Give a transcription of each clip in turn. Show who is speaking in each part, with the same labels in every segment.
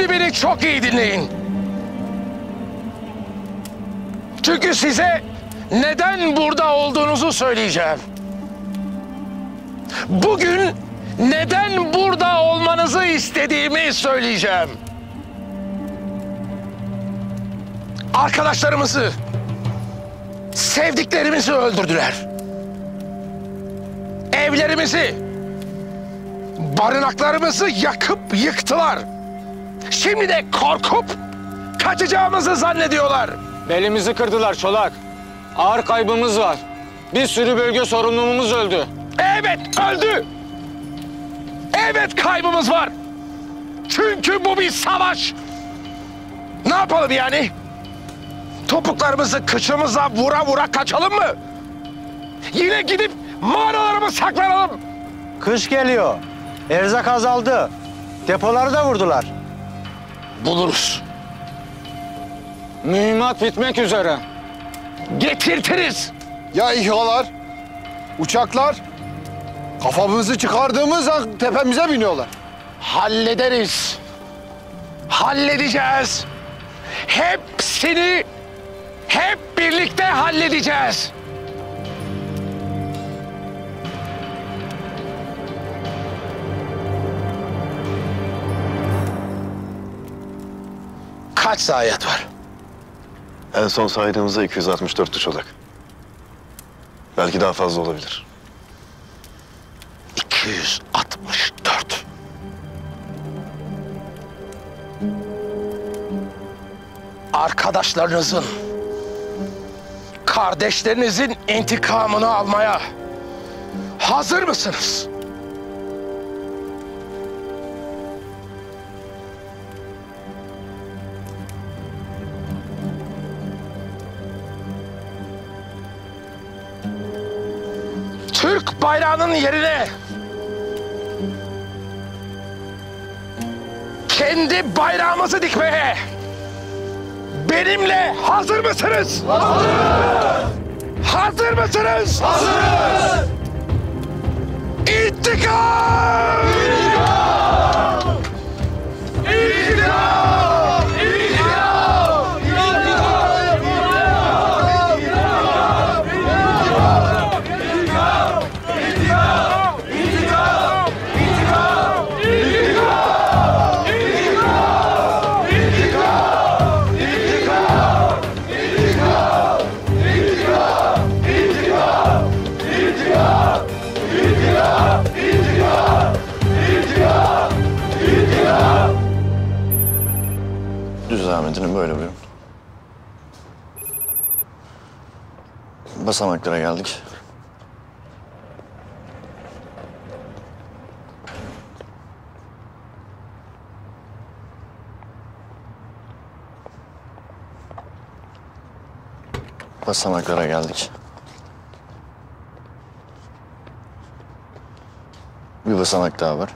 Speaker 1: Şimdi beni çok iyi dinleyin. Çünkü size neden burada olduğunuzu söyleyeceğim. Bugün neden burada olmanızı istediğimi söyleyeceğim. Arkadaşlarımızı, sevdiklerimizi öldürdüler. Evlerimizi, barınaklarımızı yakıp yıktılar. Şimdi de korkup kaçacağımızı zannediyorlar.
Speaker 2: Belimizi kırdılar Çolak. Ağır kaybımız var. Bir sürü bölge sorumlumuz öldü.
Speaker 1: Evet, öldü. Evet, kaybımız var. Çünkü bu bir savaş. Ne yapalım yani? Topuklarımızı kıçımıza vura vura kaçalım mı? Yine gidip mağaralarımı saklanalım.
Speaker 3: Kış geliyor. Erzak azaldı. Depoları da vurdular.
Speaker 1: Buluruz.
Speaker 2: Mühimmat bitmek üzere.
Speaker 1: Getirtiriz.
Speaker 4: Ya İHA'lar, uçaklar? Kafamızı çıkardığımız an tepemize biniyorlar.
Speaker 1: Hallederiz. Halledeceğiz. Hepsini hep birlikte halledeceğiz. Kaç zayiat var?
Speaker 5: En son saydığımızda 264'tü Çolak. Belki daha fazla olabilir.
Speaker 1: 264. Arkadaşlarınızın, kardeşlerinizin intikamını almaya hazır mısınız? Türk bayrağının yerine kendi bayrağımızı dikmeye benimle hazır mısınız? Hazırız! Hazır mısınız? Hazırız! İntikam! İntikam! İntikam!
Speaker 5: Düz devam edin, böyle buyurun. Basamaklara geldik. Basamaklara geldik. Bir basamak daha var.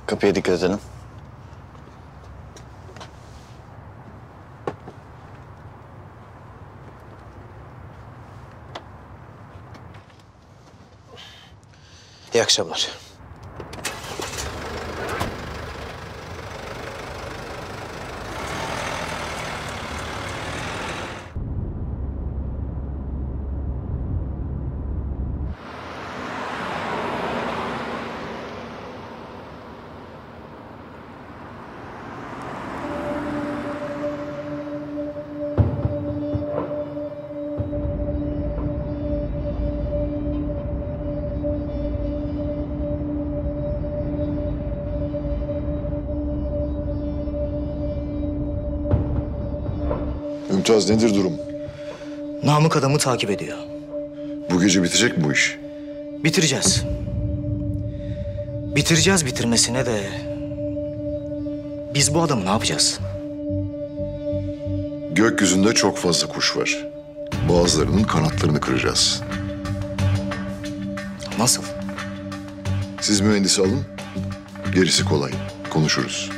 Speaker 5: Kapıya dikkat edelim.
Speaker 1: İyi akşamlar.
Speaker 6: Mümtaz, nedir durum?
Speaker 7: Namık adamı takip ediyor.
Speaker 6: Bu gece bitecek mi bu iş?
Speaker 7: Bitireceğiz. Bitireceğiz bitirmesine de... Biz bu adamı ne yapacağız?
Speaker 6: Gökyüzünde çok fazla kuş var. Bazılarının kanatlarını kıracağız.
Speaker 7: Nasıl?
Speaker 6: Siz mühendisi alın, gerisi kolay. Konuşuruz.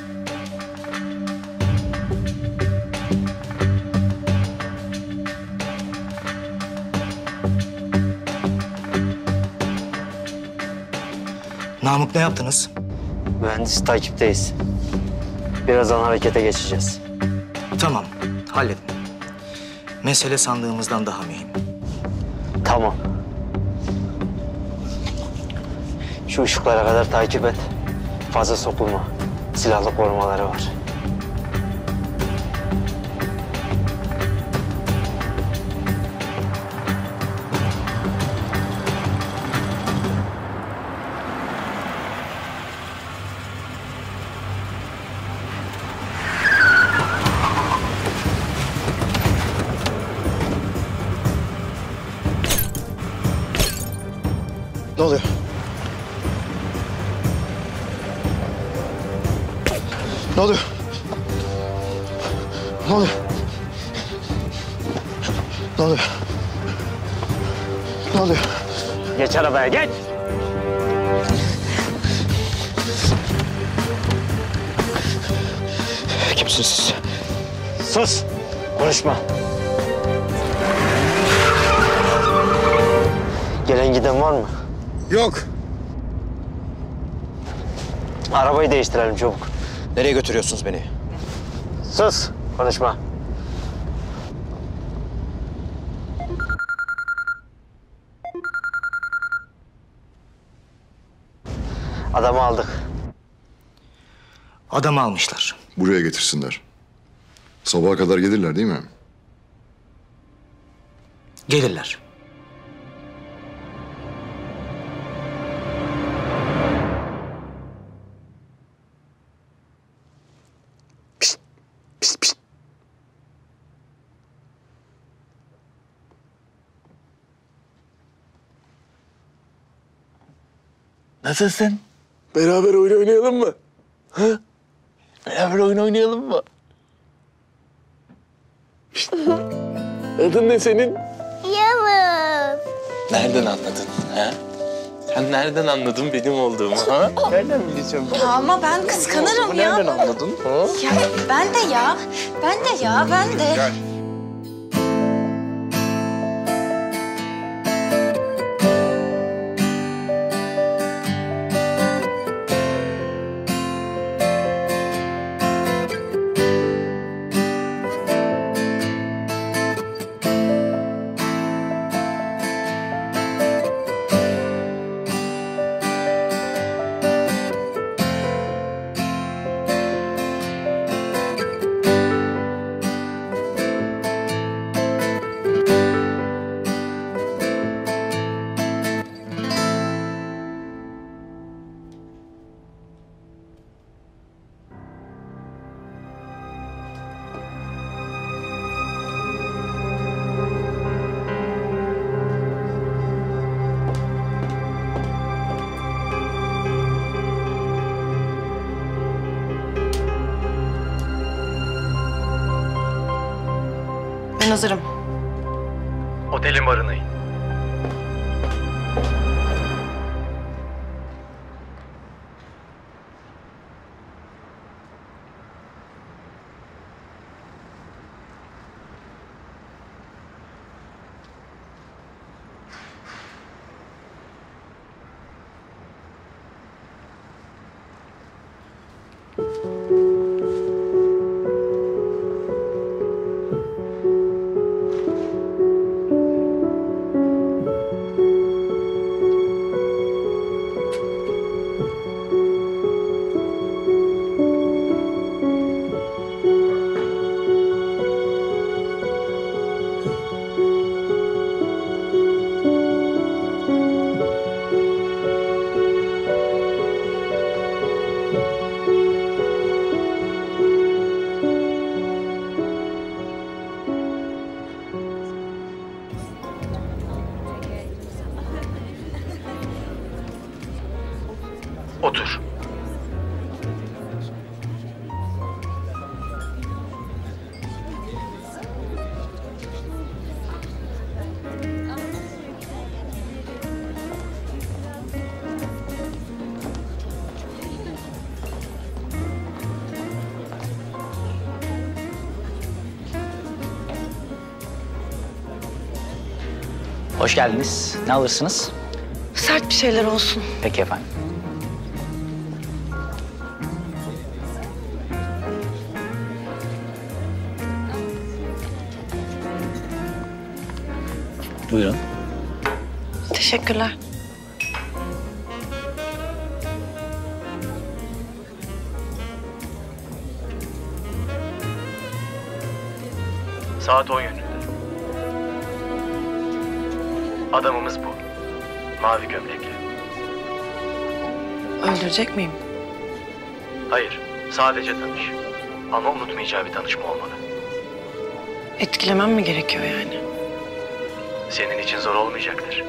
Speaker 7: Namık ne yaptınız?
Speaker 8: Mühendis takipteyiz. Birazdan harekete geçeceğiz.
Speaker 7: Tamam, halledin. Mesele sandığımızdan daha mühim.
Speaker 8: Tamam. Şu ışıklara kadar takip et. Fazla sokulma. Silahlı korumaları var.
Speaker 1: Ne oluyor? Ne oluyor? Ne oluyor? Ne oluyor? Ne oluyor?
Speaker 8: Geç arabaya, geç!
Speaker 1: Kimsiniz siz?
Speaker 8: Sus! Konuşma. Gelen giden var mı?
Speaker 4: Yok.
Speaker 8: Arabayı değiştirelim çabuk.
Speaker 1: Nereye götürüyorsunuz beni?
Speaker 8: Sus! Konuşma. Adamı aldık.
Speaker 7: Adamı almışlar.
Speaker 6: Buraya getirsinler. Sabaha kadar gelirler değil mi?
Speaker 7: Gelirler.
Speaker 1: Nasılsın? Beraber oyun oynayalım mı? Ha? Beraber oyun oynayalım mı? Adın ne senin?
Speaker 9: Yavuz.
Speaker 10: Nereden anladın? Ha? Sen nereden anladın benim olduğumu? Ha?
Speaker 1: Nereden bileceğim?
Speaker 9: Ya ama ben kıskanırım ya.
Speaker 1: Nereden anladın? Ha?
Speaker 9: Ya ben de ya. Ben de ya. Ben de.
Speaker 4: Gel.
Speaker 9: Ben hazırım.
Speaker 2: Otelin barınayı. Otur.
Speaker 11: Hoş geldiniz. Ne alırsınız?
Speaker 9: Sert bir şeyler olsun.
Speaker 11: Peki efendim.
Speaker 7: Buyurun.
Speaker 9: Teşekkürler.
Speaker 11: Saat 10 yönünde. Adamımız bu. Mavi gömlekli.
Speaker 9: Öldürecek miyim?
Speaker 11: Hayır, sadece tanış. Ama unutmayacağı bir tanışma olmalı.
Speaker 9: Etkilemem mi gerekiyor yani?
Speaker 11: Senin için zor olmayacaktır.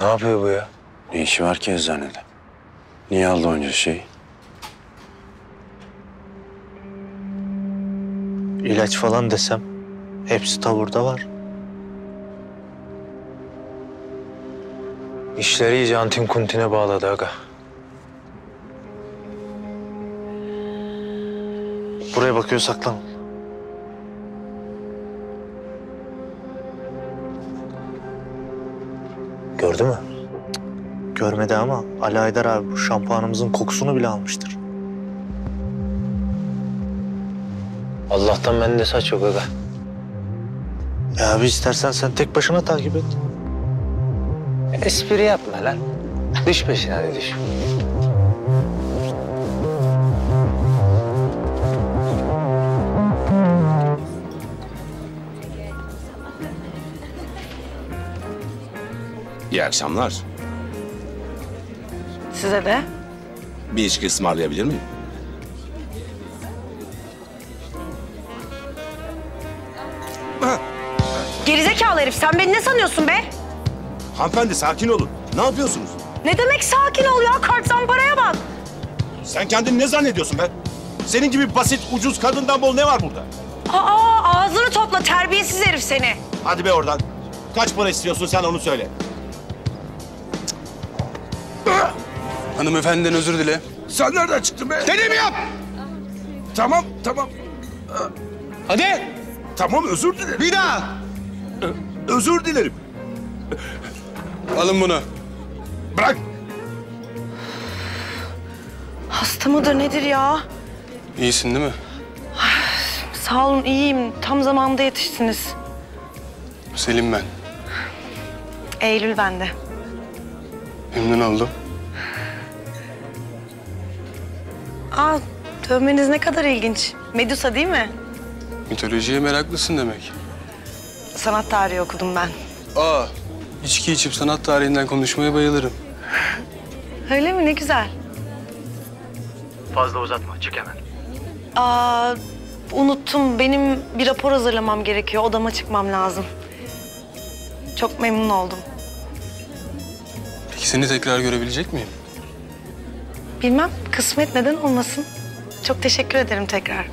Speaker 5: Ne yapıyor bu ya? Ne işi var ki eczanede? Niye aldı onca şey?
Speaker 3: İlaç falan desem hepsi taburda var.
Speaker 12: İşleri iyice antin kuntine bağladı aga.
Speaker 3: Buraya bakıyor, saklan.
Speaker 12: Gördü mü?
Speaker 3: Görmedi ama Ali Haydar abi bu şampuanımızın kokusunu bile almıştır.
Speaker 12: Allah'tan bende saç yok aga.
Speaker 3: Ya abi istersen sen tek başına takip et.
Speaker 12: Espri yapma lan. Düş peşine hadi düş.
Speaker 13: İyi akşamlar.
Speaker 9: Size de.
Speaker 13: Bir içki ısmarlayabilir miyim?
Speaker 9: Gerizekalı herif, sen beni ne sanıyorsun be?
Speaker 13: Hanımefendi sakin olun. Ne yapıyorsunuz?
Speaker 9: Ne demek sakin ol ya? Kart zamparaya bak.
Speaker 13: Sen kendini ne zannediyorsun be? Senin gibi basit, ucuz kadından bol ne var burada?
Speaker 9: Aa, ağzını topla, terbiyesiz herif seni.
Speaker 13: Hadi be oradan. Kaç para istiyorsun sen onu söyle.
Speaker 5: Hanımefendiden özür dile.
Speaker 13: Sen nereden çıktın be? Dediğimi yap! Tamam, tamam.
Speaker 12: Hadi!
Speaker 13: Tamam, özür dilerim.
Speaker 12: Bir daha!
Speaker 13: Özür dilerim.
Speaker 5: Alın bunu.
Speaker 13: Bırak!
Speaker 9: Hasta mıdır nedir ya?
Speaker 5: İyisin değil mi?
Speaker 9: Sağ olun, iyiyim. Tam zamanında yetiştiniz.
Speaker 5: Selim ben.
Speaker 9: Eylül bende.
Speaker 5: Memnun oldum.
Speaker 9: Aa, dövmeniz ne kadar ilginç. Medusa değil mi?
Speaker 5: Mitolojiye meraklısın demek.
Speaker 9: Sanat tarihi okudum ben.
Speaker 5: Aa, içki içip sanat tarihinden konuşmaya bayılırım.
Speaker 9: Öyle mi? Ne güzel.
Speaker 11: Fazla uzatma, çık hemen.
Speaker 9: Aa, unuttum. Benim bir rapor hazırlamam gerekiyor. Odama çıkmam lazım. Çok memnun oldum.
Speaker 5: Peki seni tekrar görebilecek miyim?
Speaker 9: Bilmem, kısmet neden olmasın. Çok teşekkür ederim tekrar.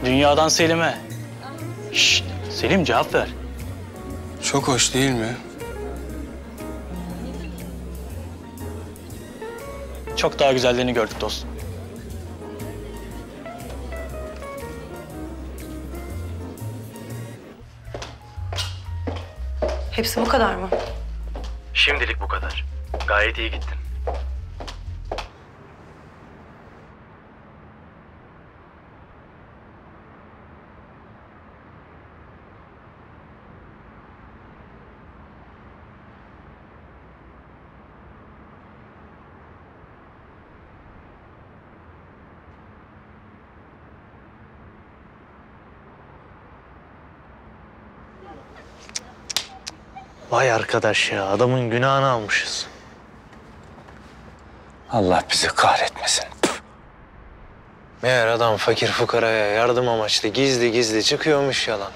Speaker 7: Dünyadan Selim'e. Şşt, Selim cevap ver.
Speaker 5: Çok hoş değil mi?
Speaker 7: Çok daha güzellerini gördük dostum.
Speaker 9: Hepsi bu kadar mı?
Speaker 11: Şimdilik bu kadar. Gayet iyi gittin.
Speaker 3: Vay arkadaş ya, adamın günahını almışız.
Speaker 12: Allah bizi kahretmesin. Meğer adam fakir fukaraya yardım amaçlı gizli gizli çıkıyormuş yalan.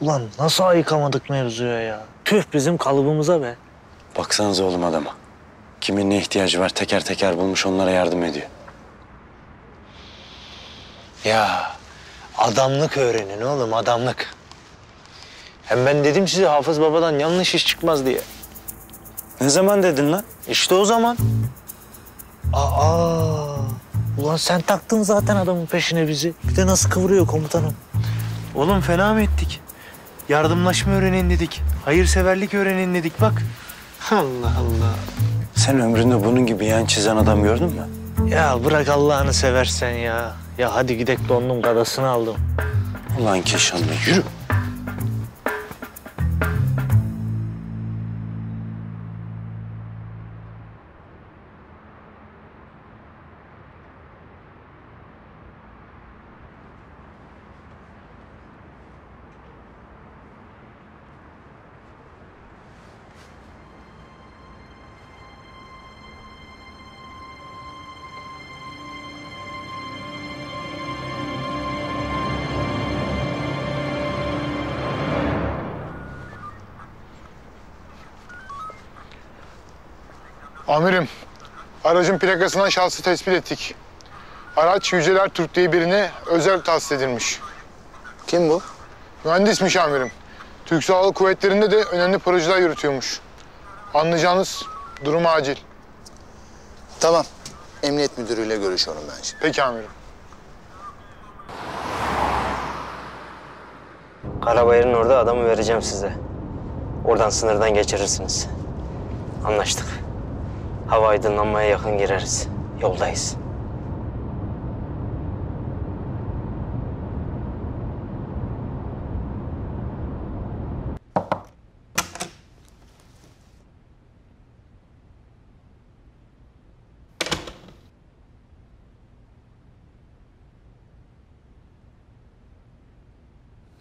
Speaker 3: Ulan nasıl ayıkamadık mevzuya ya? Tüh bizim kalıbımıza be.
Speaker 5: Baksanıza oğlum adama. Kimin ne ihtiyacı var teker teker bulmuş onlara yardım ediyor.
Speaker 12: Ya adamlık öğrenin oğlum adamlık. Hem ben dedim size Hafız Baba'dan yanlış iş çıkmaz diye.
Speaker 3: Ne zaman dedin lan?
Speaker 12: İşte o zaman. Aa, ulan sen taktın zaten adamın peşine bizi. Bir de nasıl kıvırıyor komutanım. Oğlum fena mı ettik? Yardımlaşma öğrenin dedik. Hayırseverlik öğrenin dedik bak. Allah Allah.
Speaker 3: Sen ömründe bunun gibi yan çizen adam gördün mü?
Speaker 12: Ya bırak Allah'ını seversen ya. Ya hadi gidek dondum kadasını aldım.
Speaker 3: Ulan Keşanlı yürü.
Speaker 4: Amirim, aracın plakasından şahsı tespit ettik. Araç Yüceler Türk diye birine özel tahsis edilmiş.
Speaker 5: Kim bu?
Speaker 4: Mühendismiş amirim. Türk Silahlı Kuvvetleri'nde de önemli projeler yürütüyormuş. Anlayacağınız durum acil.
Speaker 5: Tamam. Emniyet müdürüyle görüşüyorum ben şimdi.
Speaker 4: Peki amirim.
Speaker 8: Karabayır'ın orada adamı vereceğim size. Oradan sınırdan geçirirsiniz. Anlaştık. Hava aydınlanmaya yakın gireriz. Yoldayız.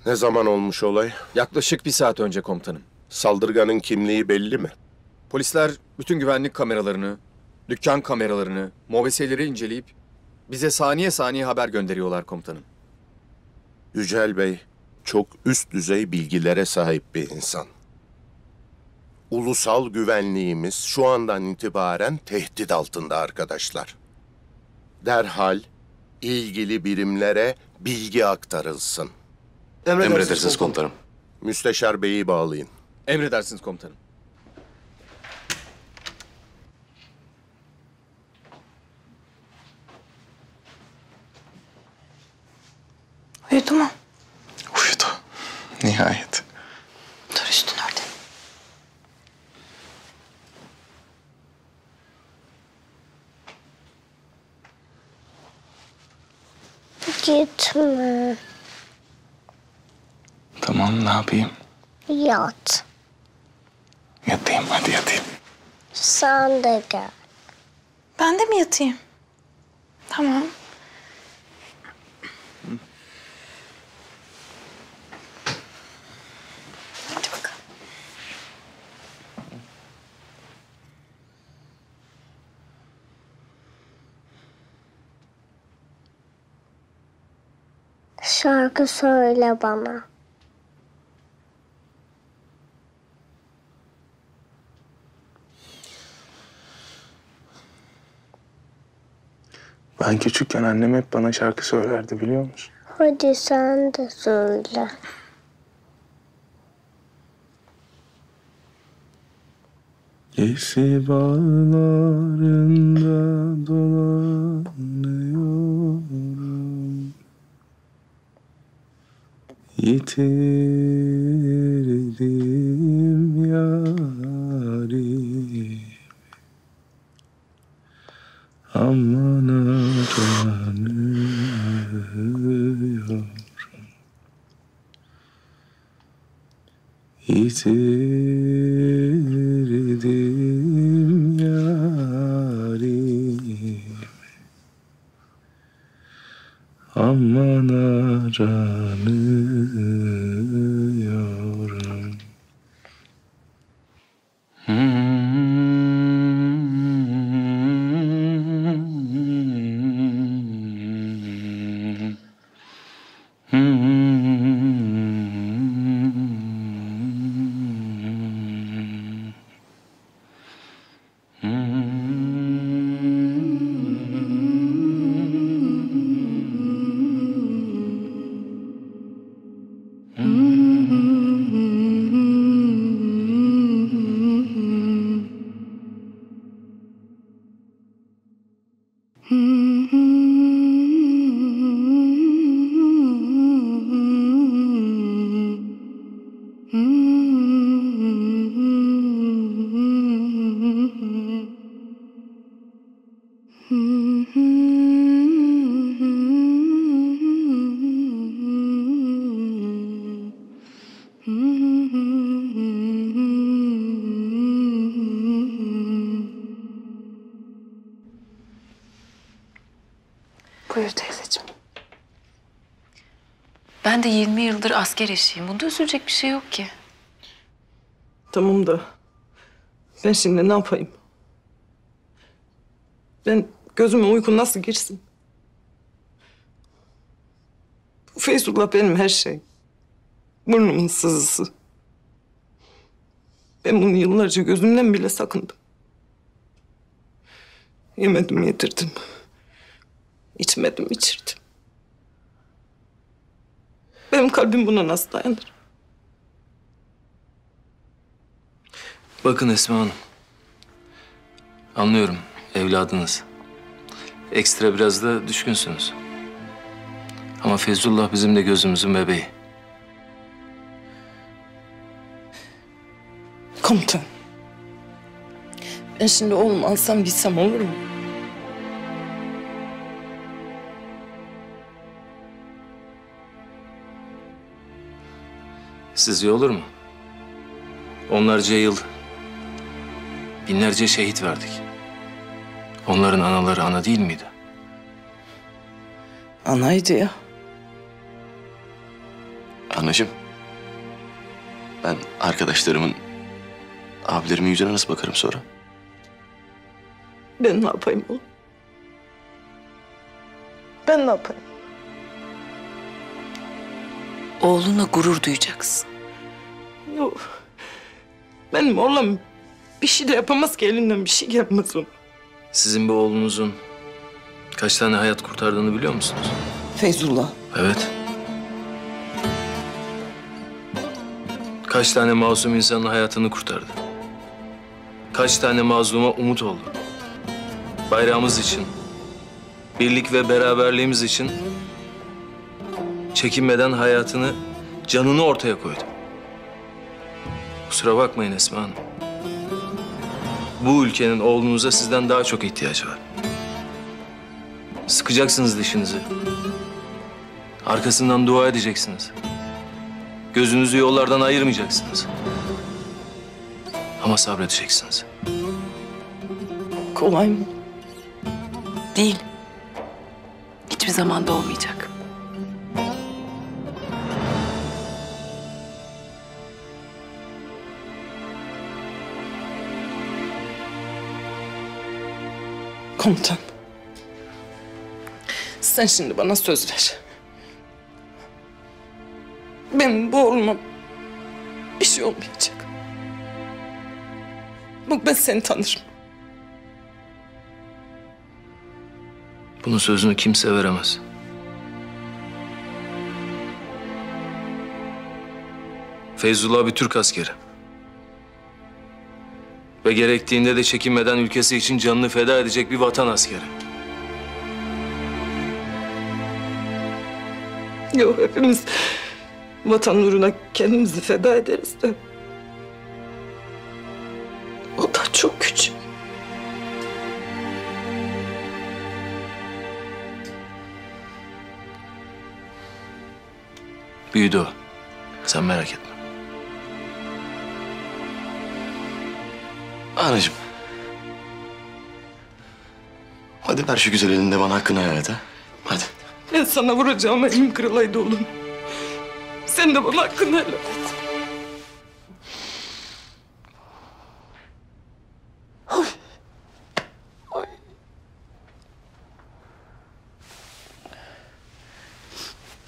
Speaker 14: Ne zaman olmuş olay?
Speaker 15: Yaklaşık 1 saat önce komutanım.
Speaker 14: Saldırganın kimliği belli mi?
Speaker 15: Polisler bütün güvenlik kameralarını, dükkan kameralarını, mobeseleri inceleyip bize saniye saniye haber gönderiyorlar komutanım.
Speaker 14: Yücel Bey çok üst düzey bilgilere sahip bir insan. Ulusal güvenliğimiz şu andan itibaren tehdit altında arkadaşlar. Derhal ilgili birimlere bilgi aktarılsın.
Speaker 5: Emredersiniz komutanım.
Speaker 14: Müsteşar Bey'i bağlayın.
Speaker 15: Emredersiniz komutanım.
Speaker 9: Uyudu mu?
Speaker 1: Uyudu. Nihayet.
Speaker 9: Dur üstünü örtün.
Speaker 16: Gitme.
Speaker 1: Tamam, ne yapayım?
Speaker 16: Yat.
Speaker 1: Yatayım, hadi yatayım.
Speaker 16: Sen de gel.
Speaker 9: Ben de mi yatayım? Tamam. Hadi bakalım.
Speaker 16: Şarkı söyle bana.
Speaker 1: Ben küçükken annem hep bana şarkı söylerdi, biliyor musun?
Speaker 16: Hadi sen de söyle.
Speaker 1: Gesi bağlarında dolanıyorum. Yitirdim yârim. Aman aranıyorum. Yitirdim yârim. Aman aranıyorum.
Speaker 16: Mm-hmm.
Speaker 17: Ben de 20 yıldır asker eşiyim. Bunda üzülecek bir şey yok ki.
Speaker 18: Tamam da ben şimdi ne yapayım? Ben gözüme uyku nasıl girsin? Bu Feyzullah benim her şeyim. Burnumun sızısı. Ben bunu yıllarca gözümden bile sakındım. Yemedim, yedirdim. İçmedim, içirdim. Benim kalbim buna nasıl dayanır?
Speaker 10: Bakın Esma Hanım. Anlıyorum evladınız. Ekstra biraz da düşkünsünüz. Ama Feyzullah bizim de gözümüzün bebeği.
Speaker 18: Komutan. Ben şimdi oğlumu alsam gitsem olur mu?
Speaker 10: Sizce olur mu? Onlarca yıl, binlerce şehit verdik. Onların anaları ana değil miydi?
Speaker 18: Anaydı ya.
Speaker 5: Anacığım. Ben arkadaşlarımın, abilerimin yüzüne nasıl bakarım sonra?
Speaker 18: Ben ne yapayım oğlum? Ben ne yapayım?
Speaker 17: Oğlunla gurur duyacaksın.
Speaker 18: Yok. Benim oğlum bir şey de yapamaz ki, elinden bir şey gelmez ona.
Speaker 10: Sizin bu oğlunuzun kaç tane hayat kurtardığını biliyor musunuz?
Speaker 18: Feyzullah.
Speaker 10: Evet. Kaç tane masum insanın hayatını kurtardı? Kaç tane mazluma umut oldu? Bayrağımız için, birlik ve beraberliğimiz için çekinmeden hayatını, canını ortaya koydu. Kusura bakmayın Esma Hanım. Bu ülkenin oğlunuza sizden daha çok ihtiyacı var. Sıkacaksınız dişinizi. Arkasından dua edeceksiniz. Gözünüzü yollardan ayırmayacaksınız. Ama sabredeceksiniz.
Speaker 18: Kolay mı?
Speaker 17: Değil. Hiçbir zaman da olmayacak.
Speaker 18: Komutan. Sen şimdi bana söz ver. Benim bu oğluma bir şey olmayacak. Bak ben seni tanırım.
Speaker 10: Bunun sözünü kimse veremez. Feyzullah bir Türk askeri. Ve gerektiğinde de çekinmeden ülkesi için canını feda edecek bir vatan askeri.
Speaker 18: Yok, hepimiz vatan uğruna kendimizi feda ederiz de. O da çok küçük.
Speaker 10: Büyüdü o. Sen merak etme.
Speaker 5: Anacığım. Hadi ver şu güzel elinde bana hakkını helal et ha. Hadi.
Speaker 18: Ben sana vuracağım, elim kırılaydı oğlum. Sen de bana hakkını helal et.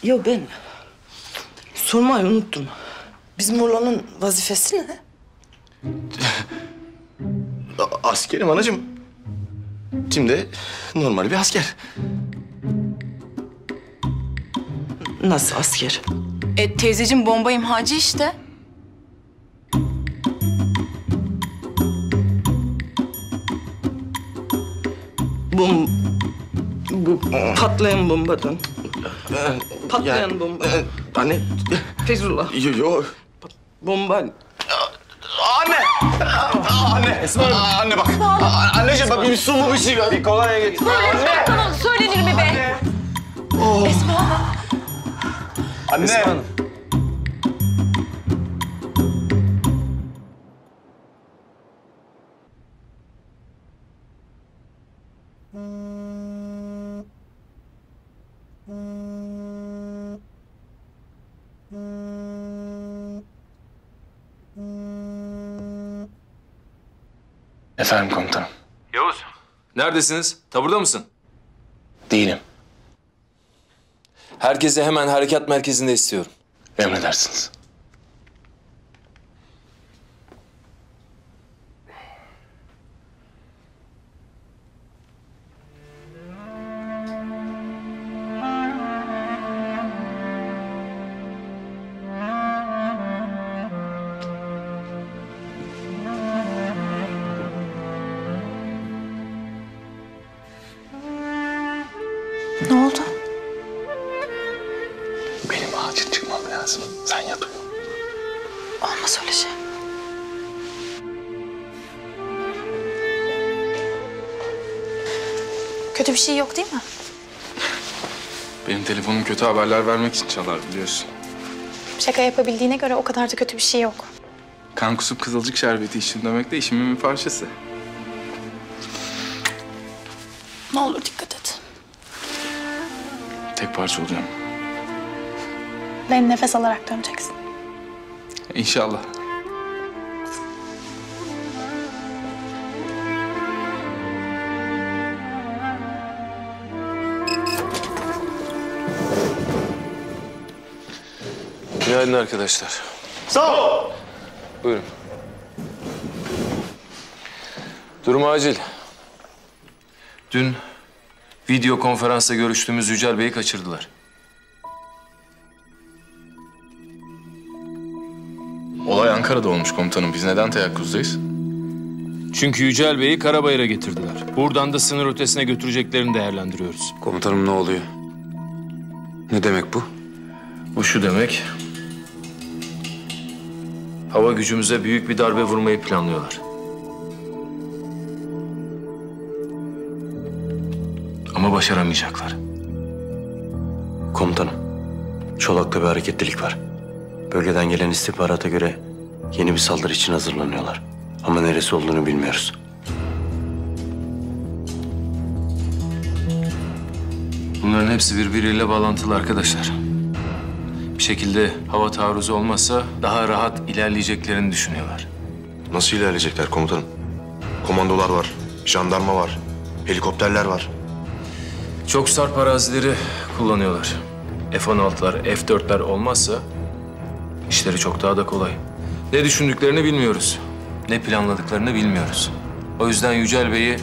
Speaker 18: Ya ben sormayı unuttum. Bizim oğlanın vazifesi ne?
Speaker 5: Askerim anacığım. Şimdi normal bir asker.
Speaker 18: Nasıl asker?
Speaker 17: Teyzeciğim bomba imhacı işte.
Speaker 18: Bu patlayan bombadan. Patlayan bomba.
Speaker 5: Anne.
Speaker 18: Feyzullah.
Speaker 5: Yo.
Speaker 18: Bomba.
Speaker 5: Anne! Anne! Esma Hanım. Anne bak. Anneciğim bak bir su mu bir şey ver. Bir kolonya getir.
Speaker 17: Anne! Tamam söylenir mi be?
Speaker 5: Oh.
Speaker 17: Esma Hanım.
Speaker 5: Anne! Esma Hanım.
Speaker 2: Efendim komutanım.
Speaker 10: Yavuz. Neredesiniz? Taburda mısın?
Speaker 2: Değilim.
Speaker 10: Herkese hemen harekat merkezinde istiyorum.
Speaker 2: Emredersiniz.
Speaker 17: Ne oldu?
Speaker 2: Benim acil çıkmam lazım. Sen yat uyu.
Speaker 17: Olmaz öyle şey. Kötü bir şey yok değil mi?
Speaker 19: Benim telefonum kötü haberler vermek için çalar biliyorsun.
Speaker 17: Şaka yapabildiğine göre o kadar da kötü bir şey yok.
Speaker 19: Kan kusup kızılcık şerbeti içtim demek de işimin bir parçası.
Speaker 17: Ne olur dikkat et.
Speaker 19: Tek parça olacağım.
Speaker 17: Ben nefes alarak döneceksin.
Speaker 19: İnşallah.
Speaker 10: Günaydın arkadaşlar.
Speaker 12: Sağ ol.
Speaker 10: Buyurun. Durum acil. Dün video konferansta görüştüğümüz Yücel Bey'i kaçırdılar.
Speaker 19: Olay Ankara'da olmuş komutanım. Biz neden teyakkuzdayız?
Speaker 10: Çünkü Yücel Bey'i Karabayır'a getirdiler. Buradan da sınır ötesine götüreceklerini değerlendiriyoruz.
Speaker 5: Komutanım ne oluyor? Ne demek bu?
Speaker 10: Bu şu demek. Hava gücümüze büyük bir darbe vurmayı planlıyorlar. Ama başaramayacaklar.
Speaker 5: Komutanım, Çolak'ta bir hareketlilik var. Bölgeden gelen istihbarata göre yeni bir saldırı için hazırlanıyorlar. Ama neresi olduğunu bilmiyoruz.
Speaker 10: Bunların hepsi birbiriyle bağlantılı arkadaşlar. Bir şekilde hava taarruzu olmazsa daha rahat ilerleyeceklerini düşünüyorlar.
Speaker 5: Nasıl ilerleyecekler komutanım? Komandolar var, jandarma var, helikopterler var.
Speaker 10: Çok sarp arazileri kullanıyorlar. F-16'lar, F-4'ler olmazsa işleri çok daha da kolay. Ne düşündüklerini bilmiyoruz. Ne planladıklarını bilmiyoruz. O yüzden Yücel Bey'i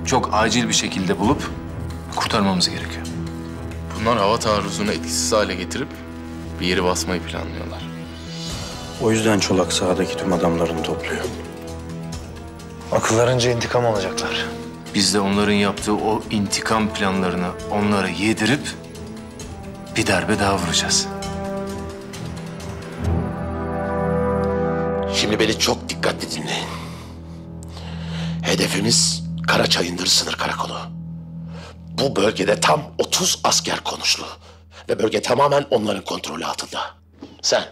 Speaker 10: çok acil bir şekilde bulup kurtarmamız gerekiyor.
Speaker 19: Bunlar hava taarruzunu etkisiz hale getirip bir yeri basmayı planlıyorlar.
Speaker 5: O yüzden Çolak sahadaki tüm adamlarını topluyor.
Speaker 12: Akıllarınca intikam alacaklar.
Speaker 10: Biz de onların yaptığı o intikam planlarını onlara yedirip bir darbe daha vuracağız.
Speaker 14: Şimdi beni çok dikkatli dinleyin. Hedefimiz Karaçayındır sınır karakolu. Bu bölgede tam 30 asker konuşlu. Ve bölge tamamen onların kontrolü altında. Sen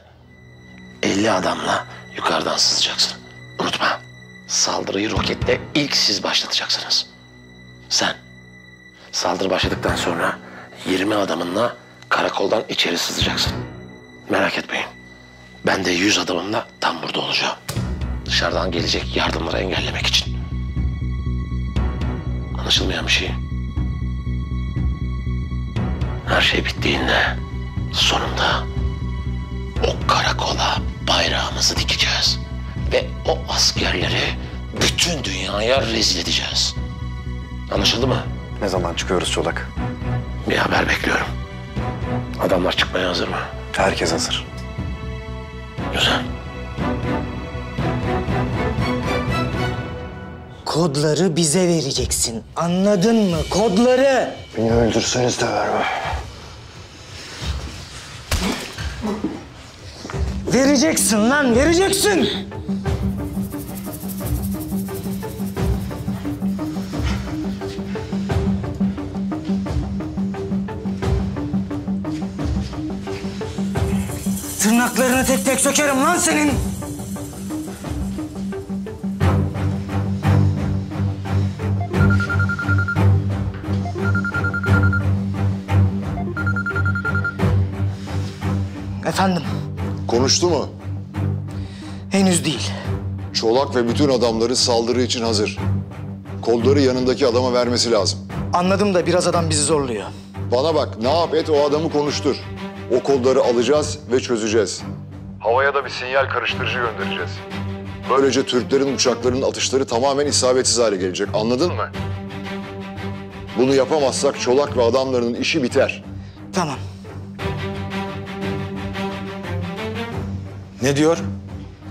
Speaker 14: 50 adamla yukarıdan sızacaksın. Unutma, saldırıyı roketle ilk siz başlatacaksınız. Sen saldırı başladıktan sonra 20 adamınla karakoldan içeri sızacaksın. Merak etmeyin. Ben de 100 adamımla tam burada olacağım. Dışarıdan gelecek yardımları engellemek için. Anlaşılmayan bir şey. Her şey bittiğinde sonunda o karakola bayrağımızı dikeceğiz. Ve o askerleri bütün dünyaya rezil edeceğiz. Anlaşıldı mı?
Speaker 5: Ne zaman çıkıyoruz Çolak?
Speaker 14: Bir haber bekliyorum. Adamlar çıkmaya hazır mı?
Speaker 5: Herkes hazır.
Speaker 14: Güzel.
Speaker 12: Kodları bize vereceksin. Anladın mı? Kodları.
Speaker 5: Beni öldürseniz de vermem.
Speaker 12: Vereceksin lan, vereceksin. Tırnaklarını tek tek sökerim lan senin. Efendim?
Speaker 6: Konuştu mu?
Speaker 12: Henüz değil.
Speaker 6: Çolak ve bütün adamları saldırı için hazır. Kodları yanındaki adama vermesi lazım.
Speaker 12: Anladım da biraz adam bizi zorluyor.
Speaker 6: Bana bak, ne yap et o adamı konuştur. O kodları alacağız ve çözeceğiz. Havaya da bir sinyal karıştırıcı göndereceğiz. Böylece Türklerin uçaklarının atışları tamamen isabetsiz hale gelecek. Anladın mı? Bunu yapamazsak Çolak ve adamlarının işi biter.
Speaker 12: Tamam.
Speaker 20: Ne diyor?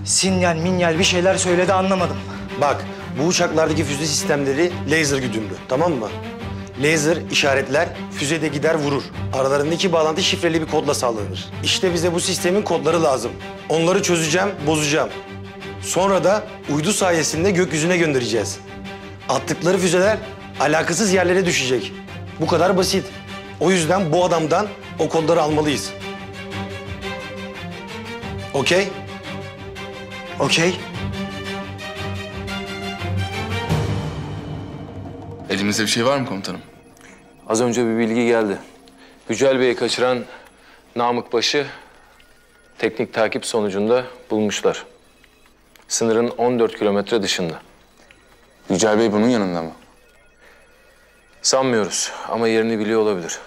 Speaker 12: Sinyal minyal bir şeyler söyledi anlamadım.
Speaker 20: Bak, bu uçaklardaki füze sistemleri laser güdümlü, tamam mı? Laser işaretler, füzede gider vurur. Aralarındaki bağlantı şifreli bir kodla sağlanır. İşte bize bu sistemin kodları lazım. Onları çözeceğim, bozacağım. Sonra da uydu sayesinde gökyüzüne göndereceğiz. Attıkları füzeler alakasız yerlere düşecek. Bu kadar basit. O yüzden bu adamdan o kodları almalıyız. Okey?
Speaker 12: Okey.
Speaker 19: Elimizde bir şey var mı komutanım?
Speaker 10: Az önce bir bilgi geldi. Yücel Bey'i kaçıran Namık Baş'ı teknik takip sonucunda bulmuşlar. Sınırın 14 kilometre dışında.
Speaker 19: Yücel Bey bunun yanında mı?
Speaker 10: Sanmıyoruz ama yerini biliyor olabilir.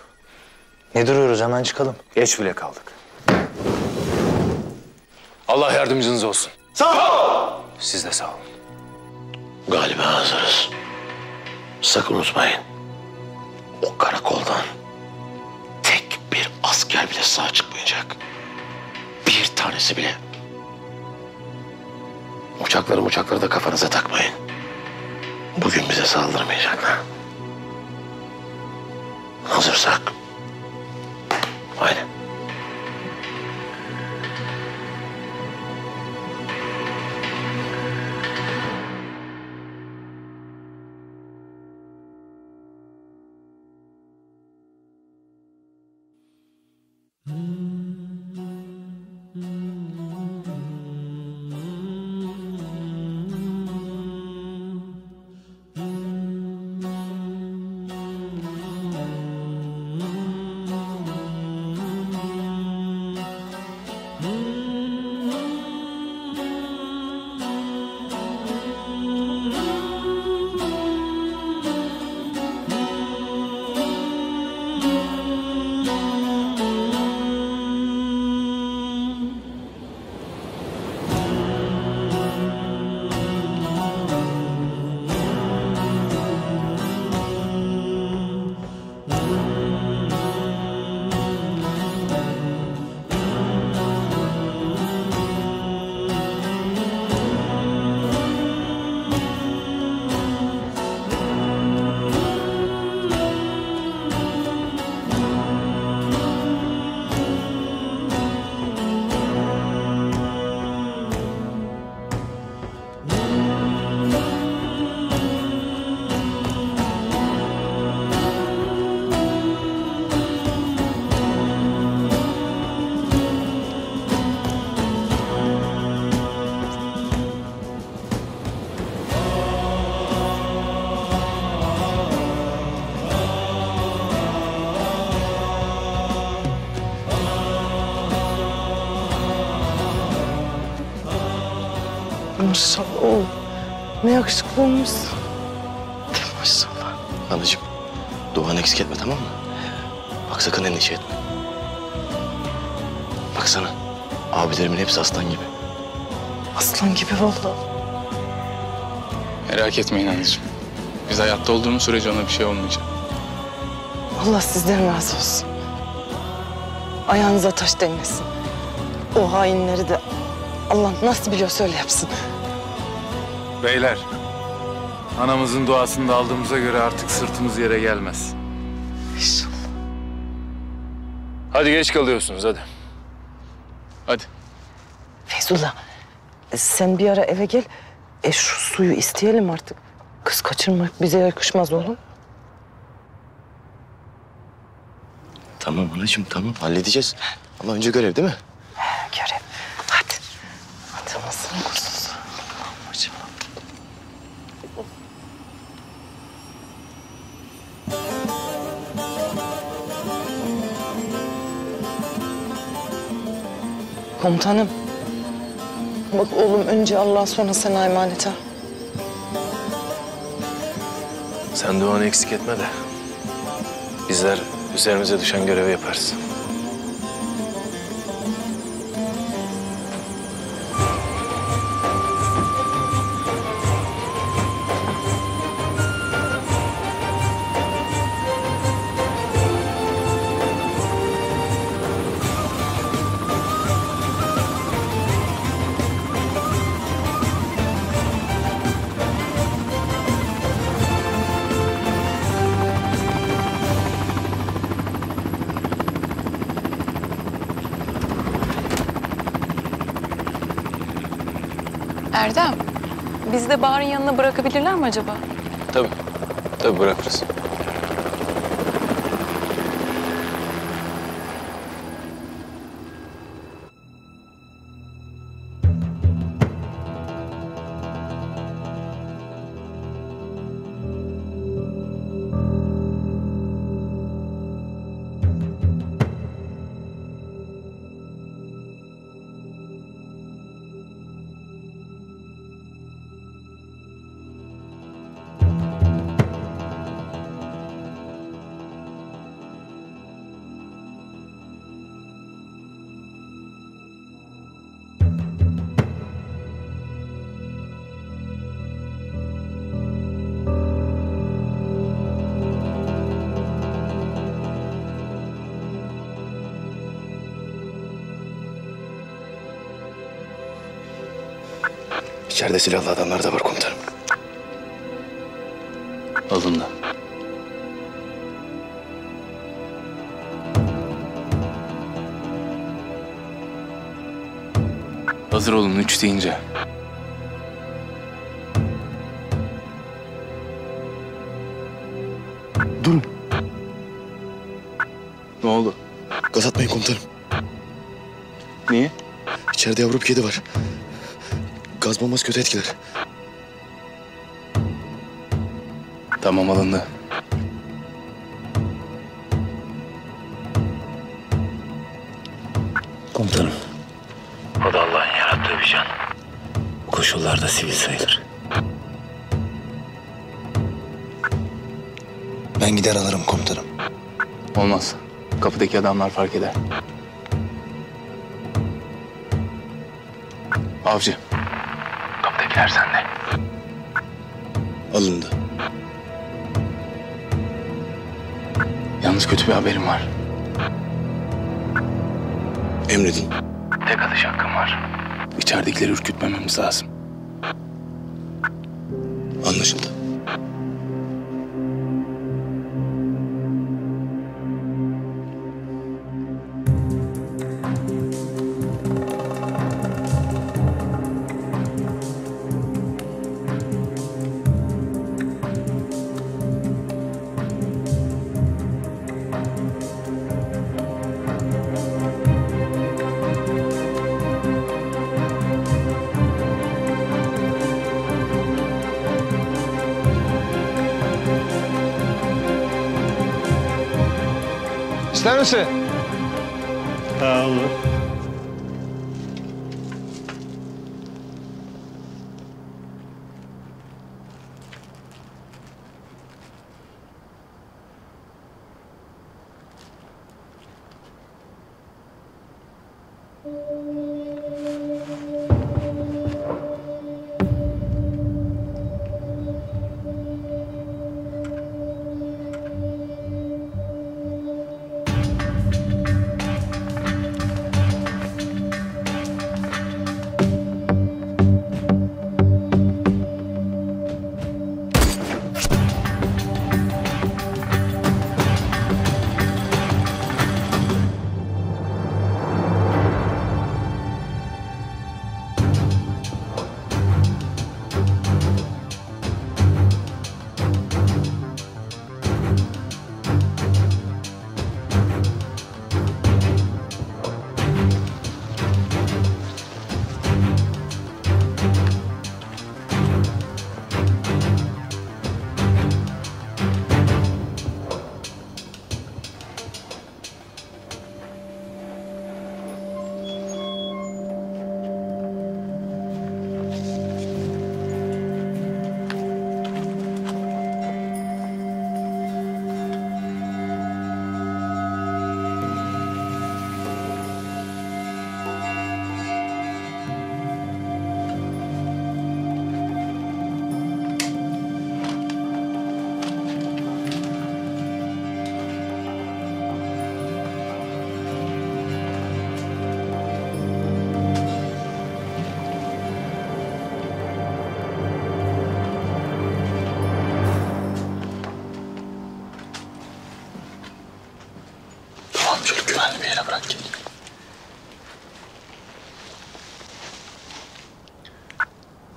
Speaker 12: Ne duruyoruz, hemen çıkalım.
Speaker 10: Geç bile kaldık. Allah yardımcınız olsun.
Speaker 14: Sağ ol!
Speaker 10: Siz de sağ olun.
Speaker 14: Galiba hazırız. Sakın unutmayın. O karakoldan tek bir asker bile sağ çıkmayacak. Bir tanesi bile. Uçakları da kafanıza takmayın. Bugün bize saldırmayacaklar. Hazırsak. Haydi.
Speaker 18: Maşallah oğlum. Ne yakışıklı olmuşsun. Maşallah.
Speaker 11: Anacığım, duanı eksik etme, tamam mı? Bak sakın endişe etme. Baksana, abilerimin hepsi aslan gibi.
Speaker 18: Aslan gibi vallahi.
Speaker 19: Merak etmeyin anneciğim. Biz hayatta olduğumuz sürece ona bir şey olmayacak.
Speaker 18: Allah sizden razı olsun. Ayağınıza taş değmesin. O hainleri de Allah nasıl biliyorsa öyle yapsın.
Speaker 21: Beyler, anamızın duasını da aldığımıza göre artık sırtımız yere gelmez.
Speaker 18: İnşallah.
Speaker 10: Hadi geç kalıyorsunuz hadi.
Speaker 19: Hadi.
Speaker 18: Feyzullah, sen bir ara eve gel. Şu suyu isteyelim artık. Kız kaçırmak bize yakışmaz oğlum.
Speaker 11: Tamam anacığım, tamam. Halledeceğiz. Ama önce görev değil mi?
Speaker 18: Görev. Hadi. Hadi anasının kuzusu. Maşallah. Komutanım. Bak oğlum önce Allah sonra sana emanet ha.
Speaker 10: Sen duanı eksik etme de bizler üzerimize düşen görevi yaparız.
Speaker 17: Erdem, biz de Bahar'ın yanına bırakabilirler mi acaba?
Speaker 10: Tabii. Tabii bırakırız.
Speaker 5: İçeride silahlı adamlar da var komutanım.
Speaker 10: Alındı. Hazır olun 3 deyince.
Speaker 5: Durun.
Speaker 10: Ne oldu?
Speaker 5: Gaz atmayın komutanım.
Speaker 10: Niye?
Speaker 5: İçeride yavru bir kedi var. Gaz bombası kötü etkiler.
Speaker 10: Tamam alındı.
Speaker 5: Komutanım. O da Allah'ın yarattığı bir can. Bu koşullarda sivil sayılır. Ben gider alırım komutanım.
Speaker 10: Olmaz. Kapıdaki adamlar fark eder. Avcı. Kapıdakiler sende.
Speaker 5: Alındı.
Speaker 10: Yalnız kötü bir haberim var.
Speaker 5: Emredin.
Speaker 10: Tek atış hakkım var. İçeridekileri ürkütmememiz lazım.
Speaker 5: Anlaşıldı.
Speaker 2: İster misin?
Speaker 12: Ha olur.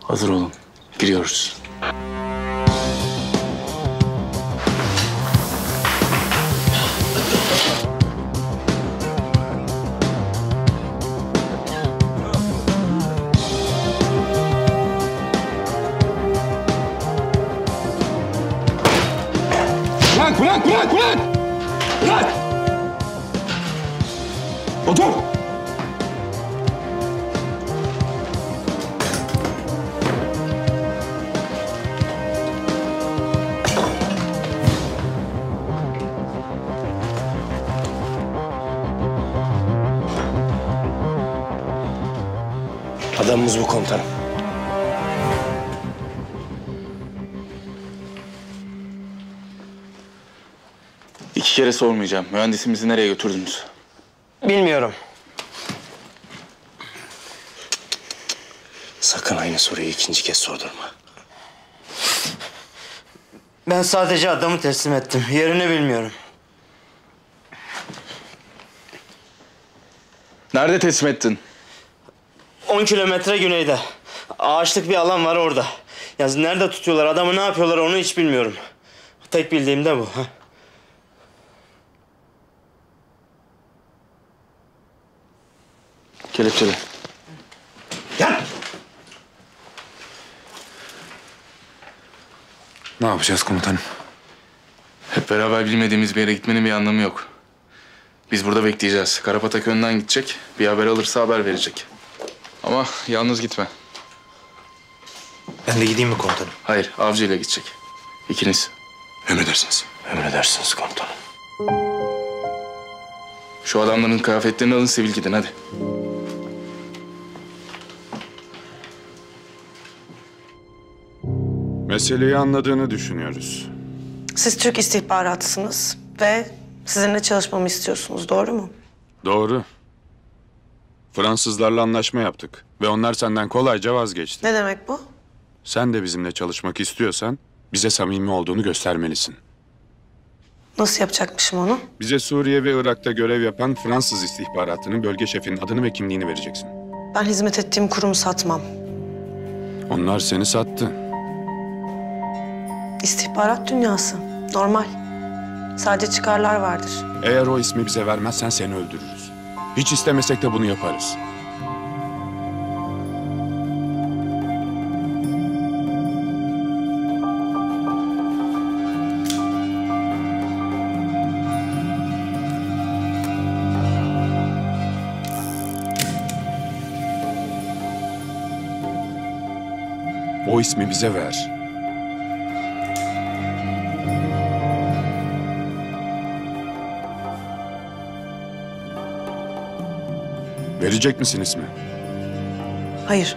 Speaker 1: Hazır olun. Giriyoruz.
Speaker 2: Bırak! Bırak! Otur!
Speaker 20: Adamımız bu komutanım.
Speaker 21: İki kere sormayacağım. Mühendisimizi nereye götürdünüz?
Speaker 20: Bilmiyorum.
Speaker 5: Sakın aynı soruyu ikinci kez sordurma.
Speaker 20: Ben sadece adamı teslim ettim. Yerini bilmiyorum.
Speaker 21: Nerede teslim ettin?
Speaker 20: 10 kilometre güneyde. Ağaçlık bir alan var orada. Ya nerede tutuyorlar, adamı ne yapıyorlar onu hiç bilmiyorum. Tek bildiğim de bu. Ha?
Speaker 21: Kelepçeli. Ne yapacağız komutanım? Hep beraber bilmediğimiz bir yere gitmenin bir anlamı yok. Biz burada bekleyeceğiz. Karapatak önden gidecek. Bir haber alırsa haber verecek. Ama yalnız gitme.
Speaker 12: Ben de gideyim mi komutanım?
Speaker 21: Hayır, Avcı ile gidecek. İkiniz.
Speaker 5: Emredersiniz. Emredersiniz komutanım.
Speaker 21: Şu adamların kıyafetlerini alın, sivil gidin hadi.
Speaker 13: Meseleyi anladığını düşünüyoruz.
Speaker 9: Siz Türk istihbaratısınız ve sizinle çalışmamı istiyorsunuz, doğru mu?
Speaker 13: Doğru. Fransızlarla anlaşma yaptık ve onlar senden kolayca vazgeçti.
Speaker 9: Ne demek bu?
Speaker 13: Sen de bizimle çalışmak istiyorsan bize samimi olduğunu göstermelisin.
Speaker 9: Nasıl yapacakmışım onu?
Speaker 13: Bize Suriye ve Irak'ta görev yapan Fransız istihbaratının bölge şefinin adını ve kimliğini vereceksin.
Speaker 9: Ben hizmet ettiğim kurumu satmam.
Speaker 13: Onlar seni sattı.
Speaker 9: İstihbarat dünyası. Normal. Sadece çıkarlar vardır.
Speaker 13: Eğer o ismi bize vermezsen seni öldürürüz. Hiç istemesek de bunu yaparız. O ismi bize ver. Verecek misin ismi?
Speaker 9: Hayır.